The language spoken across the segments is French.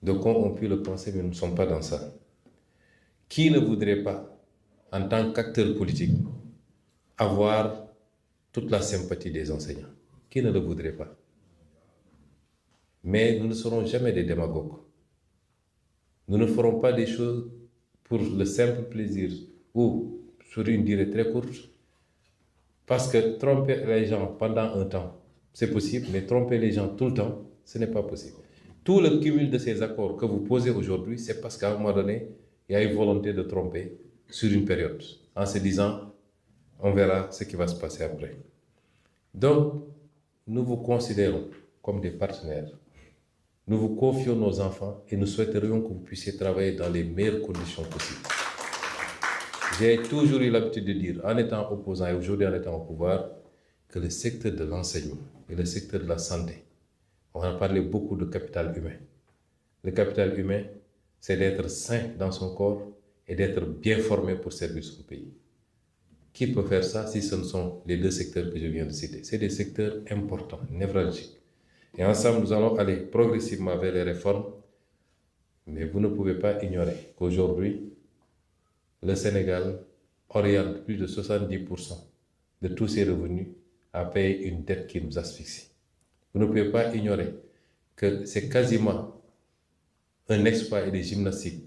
Donc on peut le penser, mais nous ne sommes pas dans ça. Qui ne voudrait pas, en tant qu'acteur politique, avoir toute la sympathie des enseignants? Qui ne le voudrait pas? Mais nous ne serons jamais des démagogues. Nous ne ferons pas des choses pour le simple plaisir ou sur une durée très courte. Parce que tromper les gens pendant un temps, c'est possible, mais tromper les gens tout le temps, ce n'est pas possible. Tout le cumul de ces accords que vous posez aujourd'hui, c'est parce qu'à un moment donné, il y a une volonté de tromper sur une période, en se disant, on verra ce qui va se passer après. Donc, nous vous considérons comme des partenaires. Nous vous confions nos enfants et nous souhaiterions que vous puissiez travailler dans les meilleures conditions possibles. J'ai toujours eu l'habitude de dire, en étant opposant et aujourd'hui en étant au pouvoir, que le secteur de l'enseignement et le secteur de la santé, on a parlé beaucoup de capital humain. Le capital humain, c'est d'être sain dans son corps et d'être bien formé pour servir son pays. Qui peut faire ça si ce ne sont les deux secteurs que je viens de citer? C'est des secteurs importants, névralgiques. Et ensemble, nous allons aller progressivement vers les réformes, mais vous ne pouvez pas ignorer qu'aujourd'hui, le Sénégal oriente plus de 70% de tous ses revenus à payer une dette qui nous asphyxie. Vous ne pouvez pas ignorer que c'est quasiment un exploit et des gymnastiques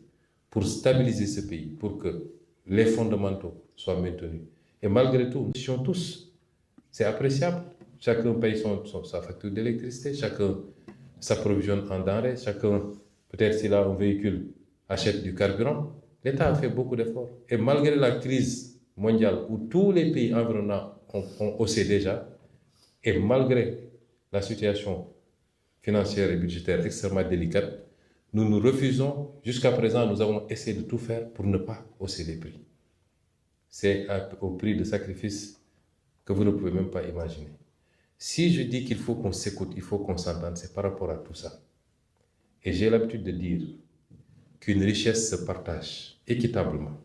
pour stabiliser ce pays, pour que les fondamentaux soient maintenus. Et malgré tout, nous sommes tous, c'est appréciable. Chacun paye sa facture d'électricité, chacun s'approvisionne en denrées, chacun, peut-être s'il a un véhicule, achète du carburant. L'État a fait beaucoup d'efforts. Et malgré la crise mondiale où tous les pays environnants ont haussé déjà, et malgré la situation financière et budgétaire extrêmement délicate, nous nous refusons. Jusqu'à présent, nous avons essayé de tout faire pour ne pas hausser les prix. C'est au prix de sacrifices que vous ne pouvez même pas imaginer. Si je dis qu'il faut qu'on s'écoute, il faut qu'on s'entende, c'est par rapport à tout ça. Et j'ai l'habitude de dire qu'une richesse se partage équitablement.